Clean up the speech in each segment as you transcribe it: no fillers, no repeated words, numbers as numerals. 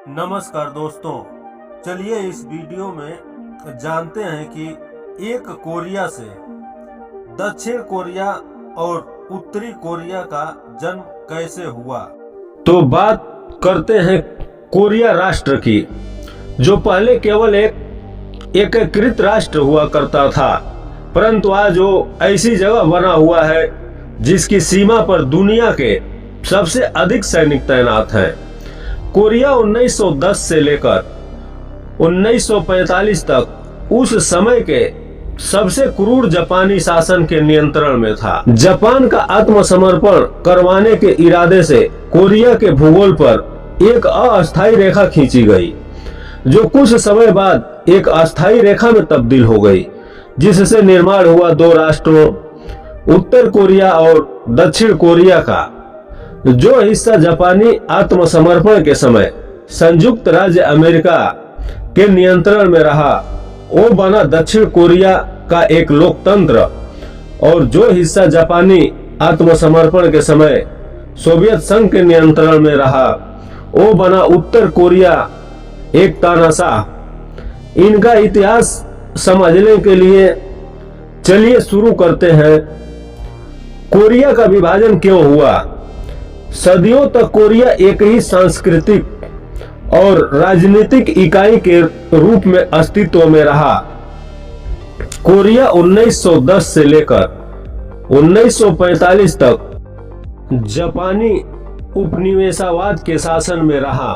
नमस्कार दोस्तों, चलिए इस वीडियो में जानते हैं कि एक कोरिया से दक्षिण कोरिया और उत्तरी कोरिया का जन्म कैसे हुआ। तो बात करते हैं कोरिया राष्ट्र की, जो पहले केवल एक एकीकृत राष्ट्र हुआ करता था, परंतु आज वो ऐसी जगह बना हुआ है जिसकी सीमा पर दुनिया के सबसे अधिक सैनिक तैनात हैं। कोरिया 1910 से लेकर 1945 तक उस समय के सबसे क्रूर जापानी शासन के नियंत्रण में था। जापान का आत्मसमर्पण करवाने के इरादे से कोरिया के भूगोल पर एक अस्थायी रेखा खींची गई, जो कुछ समय बाद एक अस्थायी रेखा में तब्दील हो गई, जिससे निर्माण हुआ दो राष्ट्रों उत्तर कोरिया और दक्षिण कोरिया का। जो हिस्सा जापानी आत्मसमर्पण के समय संयुक्त राज्य अमेरिका के नियंत्रण में रहा, वो बना दक्षिण कोरिया का एक लोकतंत्र, और जो हिस्सा जापानी आत्मसमर्पण के समय सोवियत संघ के नियंत्रण में रहा, वो बना उत्तर कोरिया एक तानाशाह। इनका इतिहास समझने के लिए चलिए शुरू करते हैं। कोरिया का विभाजन क्यों हुआ? सदियों तक कोरिया एक ही सांस्कृतिक और राजनीतिक इकाई के रूप में अस्तित्व में रहा। कोरिया 1910 से लेकर 1945 तक जापानी उपनिवेशवाद के शासन में रहा,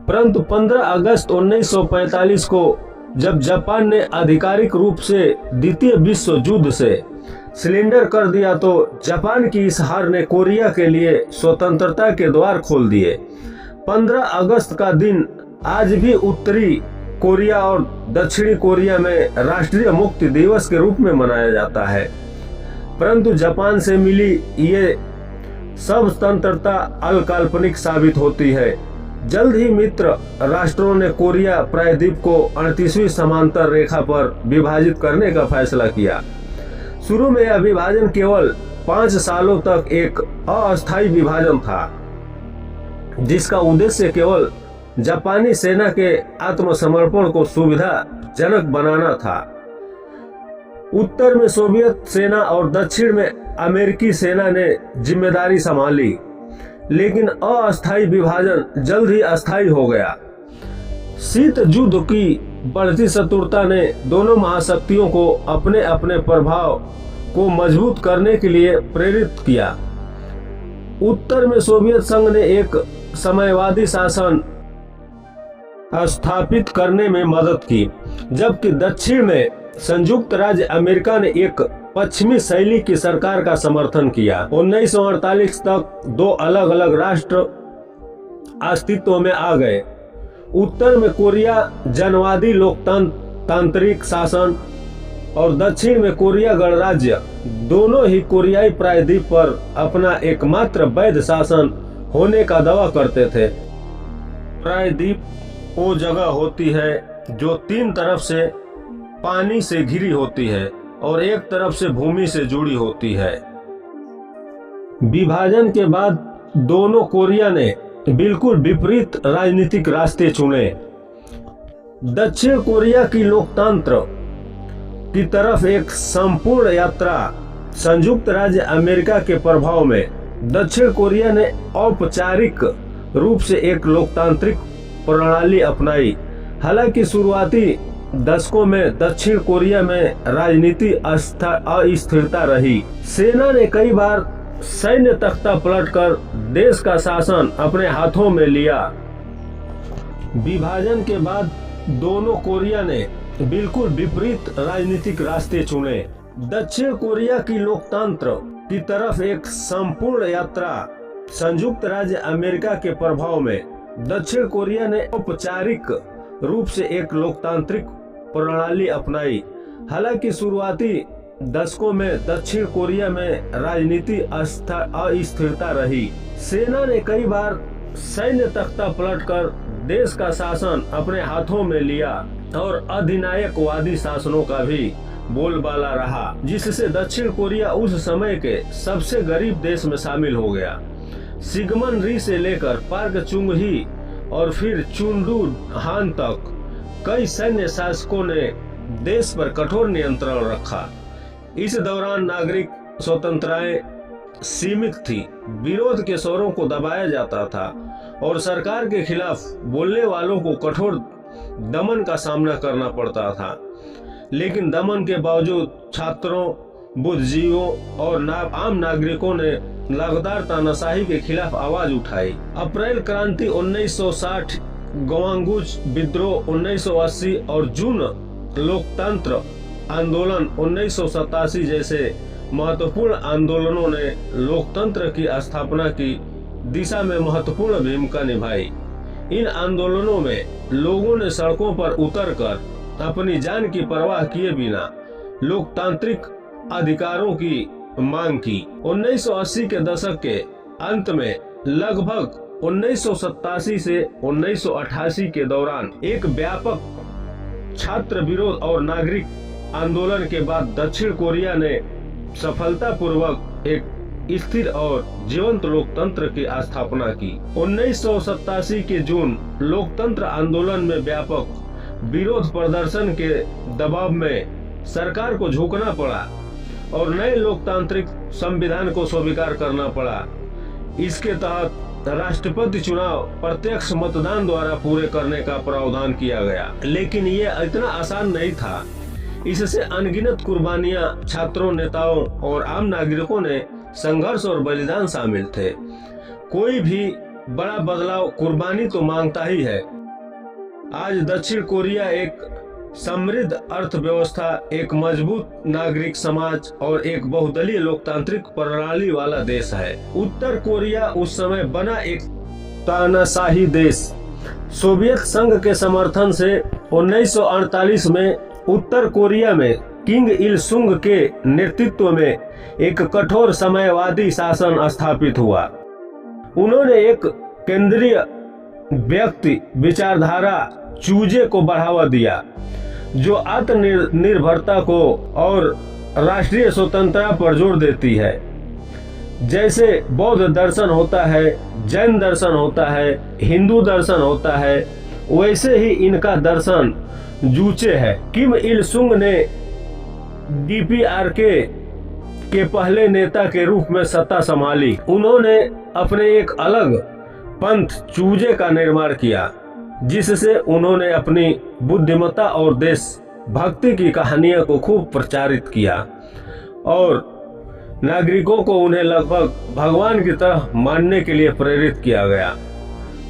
परंतु 15 अगस्त 1945 को जब जापान ने आधिकारिक रूप से द्वितीय विश्व युद्ध से सिलेंडर कर दिया, तो जापान की इस हार ने कोरिया के लिए स्वतंत्रता के द्वार खोल दिए। 15 अगस्त का दिन आज भी उत्तरी कोरिया और दक्षिणी कोरिया में राष्ट्रीय मुक्ति दिवस के रूप में मनाया जाता है, परंतु जापान से मिली ये सब स्वतंत्रता अकाल्पनिक साबित होती है। जल्द ही मित्र राष्ट्रों ने कोरिया प्रायद्वीप को 38वीं समांतर रेखा पर विभाजित करने का फैसला किया। शुरू में यह विभाजन केवल 5 सालों तक एक अस्थायी विभाजन था, जिसका उद्देश्य केवल जापानी सेना के आत्मसमर्पण को सुविधाजनक बनाना था। उत्तर में सोवियत सेना और दक्षिण में अमेरिकी सेना ने जिम्मेदारी संभाली, लेकिन अस्थायी विभाजन जल्द ही अस्थायी हो गया। शीत युद्ध की बढ़ती शत्रुता ने दोनों महाशक्तियों को अपने अपने प्रभाव को मजबूत करने के लिए प्रेरित किया। उत्तर में सोवियत संघ ने एक साम्यवादी शासन स्थापित करने में मदद की, जबकि दक्षिण में संयुक्त राज्य अमेरिका ने एक पश्चिमी शैली की सरकार का समर्थन किया। 1948 तक दो अलग अलग राष्ट्र अस्तित्व में आ गए। उत्तर में कोरिया जनवादी लोकतांत्रिक शासन और दक्षिण में कोरिया गणराज्य, दोनों ही कोरियाई प्रायद्वीप पर अपना एकमात्र वैध शासन होने का दावा करते थे। प्रायद्वीप वो जगह होती है जो 3 तरफ से पानी से घिरी होती है और एक तरफ से भूमि से जुड़ी होती है। विभाजन के बाद दोनों कोरिया ने बिल्कुल विपरीत राजनीतिक रास्ते चुने। दक्षिण कोरिया की लोकतंत्र की तरफ एक संपूर्ण यात्रा संयुक्त राज्य अमेरिका के प्रभाव में दक्षिण कोरिया ने औपचारिक रूप से एक लोकतांत्रिक प्रणाली अपनाई। हालांकि शुरुआती दशकों में दक्षिण कोरिया में राजनीति अस्थिरता रही। सेना ने कई बार सैन्य तख्ता पलटकर देश का शासन अपने हाथों में लिया। विभाजन के बाद दोनों कोरिया ने बिल्कुल विपरीत राजनीतिक रास्ते चुने। दक्षिण कोरिया की लोकतंत्र की तरफ एक संपूर्ण यात्रा संयुक्त राज्य अमेरिका के प्रभाव में दक्षिण कोरिया ने औपचारिक रूप से एक लोकतांत्रिक प्रणाली अपनाई। हालांकि शुरुआती दशकों में दक्षिण कोरिया में राजनीति अस्थिरता रही। सेना ने कई बार सैन्य तख्ता पलटकर देश का शासन अपने हाथों में लिया और अधिनायकवादी शासनों का भी बोलबाला रहा, जिससे दक्षिण कोरिया उस समय के सबसे गरीब देश में शामिल हो गया। सिगमन री से लेकर पार्क चुंग ही और फिर चुंडू हान तक कई सैन्य शासकों ने देश पर कठोर नियंत्रण रखा। इस दौरान नागरिक स्वतंत्रताएं सीमित थी, विरोध के स्वरों को दबाया जाता था और सरकार के खिलाफ बोलने वालों को कठोर दमन का सामना करना पड़ता था। लेकिन दमन के बावजूद छात्रों, बुद्धिजीवियों और आम नागरिकों ने लगातार तानाशाही के खिलाफ आवाज उठाई। अप्रैल क्रांति 1960, गवांगुच विद्रोह 1980 और जून लोकतंत्र आंदोलन 1987 जैसे महत्वपूर्ण आंदोलनों ने लोकतंत्र की स्थापना की दिशा में महत्वपूर्ण भूमिका निभाई। इन आंदोलनों में लोगों ने सड़कों पर उतरकर अपनी जान की परवाह किए बिना लोकतांत्रिक अधिकारों की मांग की। 1980 के दशक के अंत में लगभग 1987 से 1988 के दौरान एक व्यापक छात्र विरोध और नागरिक आंदोलन के बाद दक्षिण कोरिया ने सफलतापूर्वक एक स्थिर और जीवंत लोकतंत्र की स्थापना की। 1987 के जून लोकतंत्र आंदोलन में व्यापक विरोध प्रदर्शन के दबाव में सरकार को झुकना पड़ा और नए लोकतांत्रिक संविधान को स्वीकार करना पड़ा। इसके तहत राष्ट्रपति चुनाव प्रत्यक्ष मतदान द्वारा पूरे करने का प्रावधान किया गया। लेकिन ये इतना आसान नहीं था। इससे अनगिनत कुर्बानियां, छात्रों, नेताओं और आम नागरिकों ने संघर्ष और बलिदान शामिल थे। कोई भी बड़ा बदलाव कुर्बानी तो मांगता ही है। आज दक्षिण कोरिया एक समृद्ध अर्थव्यवस्था, एक मजबूत नागरिक समाज और एक बहुदलीय लोकतांत्रिक प्रणाली वाला देश है। उत्तर कोरिया उस समय बना एक तानाशाही देश। सोवियत संघ के समर्थन से 1948 में उत्तर कोरिया में किंग इल सुंग के नेतृत्व में एक कठोर साम्यवादी शासन स्थापित हुआ। उन्होंने एक केंद्रीय व्यक्ति विचारधारा चूजे को बढ़ावा दिया जो आत्मनिर्भरता को और राष्ट्रीय स्वतंत्रता पर जोर देती है। जैसे बौद्ध दर्शन होता है, जैन दर्शन होता है, हिंदू दर्शन होता है, वैसे ही इनका दर्शन जूचे है। किम इल सुंग ने DPRK के पहले नेता के रूप में सत्ता संभाली। उन्होंने अपने एक अलग पंथ चूजे का निर्माण किया जिससे उन्होंने अपनी बुद्धिमत्ता और देशभक्ति की कहानियों को खूब प्रचारित किया और नागरिकों को उन्हें लगभग भगवान की तरह मानने के लिए प्रेरित किया गया।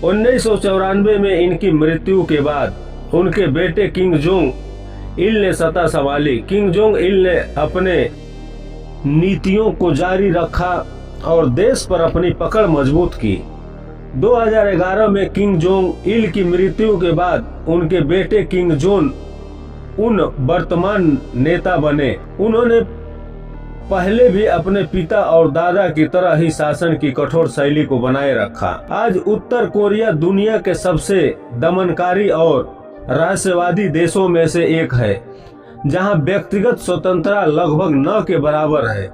1994 में इनकी मृत्यु के बाद उनके बेटे किंग जोंग इल ने सत्ता संभाली। किंग जोंग इल ने अपने नीतियों को जारी रखा और देश पर अपनी पकड़ मजबूत की। 2011 में किंग जोंग इल की मृत्यु के बाद उनके बेटे किंग जोन उन वर्तमान नेता बने। उन्होंने पहले भी अपने पिता और दादा की तरह ही शासन की कठोर शैली को बनाए रखा। आज उत्तर कोरिया दुनिया के सबसे दमनकारी और रहस्यवादी देशों में से एक है, जहां व्यक्तिगत स्वतंत्रता लगभग न के बराबर है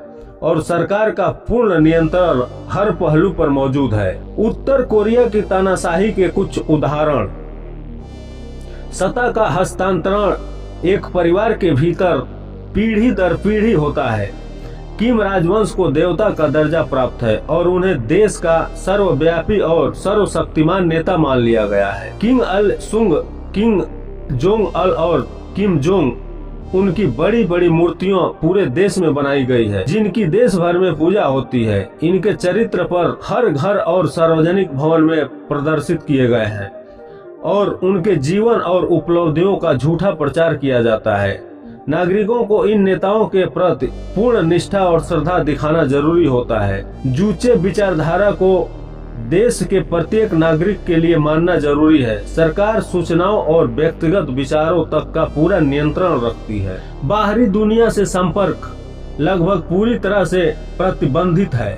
और सरकार का पूर्ण नियंत्रण हर पहलू पर मौजूद है। उत्तर कोरिया की तानाशाही के कुछ उदाहरण: सत्ता का हस्तांतरण एक परिवार के भीतर पीढ़ी दर पीढ़ी होता है। किम राजवंश को देवता का दर्जा प्राप्त है और उन्हें देश का सर्वव्यापी और सर्वशक्तिमान नेता मान लिया गया है। किंग अल सुंग, किंग जोंग अल और किम जोंग, उनकी बड़ी बड़ी मूर्तियां पूरे देश में बनाई गई है जिनकी देश भर में पूजा होती है। इनके चरित्र पर हर घर और सार्वजनिक भवन में प्रदर्शित किए गए हैं और उनके जीवन और उपलब्धियों का झूठा प्रचार किया जाता है। नागरिकों को इन नेताओं के प्रति पूर्ण निष्ठा और श्रद्धा दिखाना जरूरी होता है। जूचे विचारधारा को देश के प्रत्येक नागरिक के लिए मानना जरूरी है। सरकार सूचनाओं और व्यक्तिगत विचारों तक का पूरा नियंत्रण रखती है। बाहरी दुनिया से संपर्क लगभग पूरी तरह से प्रतिबंधित है।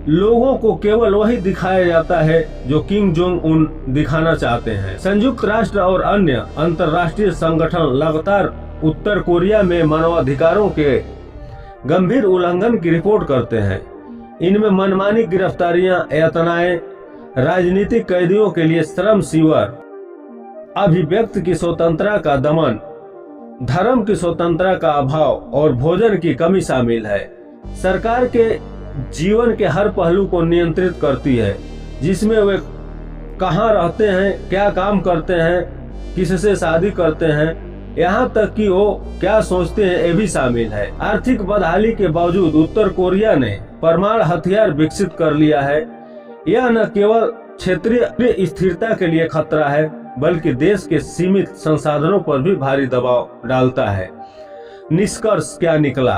लोगों को केवल वही दिखाया जाता है जो किम जोंग उन दिखाना चाहते हैं। संयुक्त राष्ट्र और अन्य अंतर्राष्ट्रीय संगठन लगातार उत्तर कोरिया में मानवाधिकारों के गंभीर उल्लंघन की रिपोर्ट करते हैं। इनमें मनमानी गिरफ्तारियां, यातनाएं, राजनीतिक कैदियों के लिए श्रम शिविर, अभिव्यक्ति की स्वतंत्रता का दमन, धर्म की स्वतंत्रता का अभाव और भोजन की कमी शामिल है। सरकार के जीवन के हर पहलू को नियंत्रित करती है, जिसमें वे कहाँ रहते हैं, क्या काम करते हैं, किससे शादी करते हैं, यहाँ तक कि वो क्या सोचते हैं ये भी शामिल है। आर्थिक बदहाली के बावजूद उत्तर कोरिया ने परमाणु हथियार विकसित कर लिया है। यह न केवल क्षेत्रीय स्थिरता के लिए खतरा है, बल्कि देश के सीमित संसाधनों पर भी भारी दबाव डालता है। निष्कर्ष क्या निकला?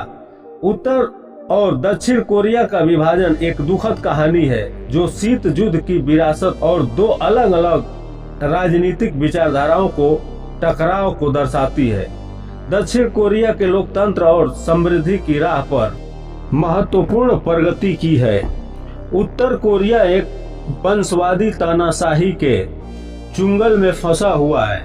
उत्तर और दक्षिण कोरिया का विभाजन एक दुखद कहानी है, जो शीत युद्ध की विरासत और दो अलग अलग राजनीतिक विचारधाराओं को टकराव को दर्शाती है। दक्षिण कोरिया के लोकतंत्र और समृद्धि की राह पर महत्वपूर्ण प्रगति की है। उत्तर कोरिया एक वंशवादी तानाशाही के चुंगल में फंसा हुआ है,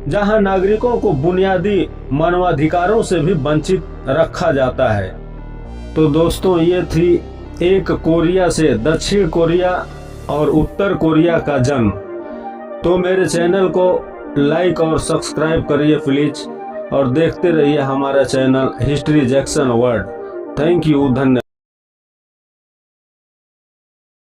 जहां नागरिकों को बुनियादी मानवाधिकारों से भी वंचित रखा जाता है। तो दोस्तों, ये थी एक कोरिया से दक्षिण कोरिया और उत्तर कोरिया का जन्म। तो मेरे चैनल को लाइक और सब्सक्राइब करिए प्लीज, और देखते रहिए हमारा channel history Jackson world. Thank you, धन्यवाद।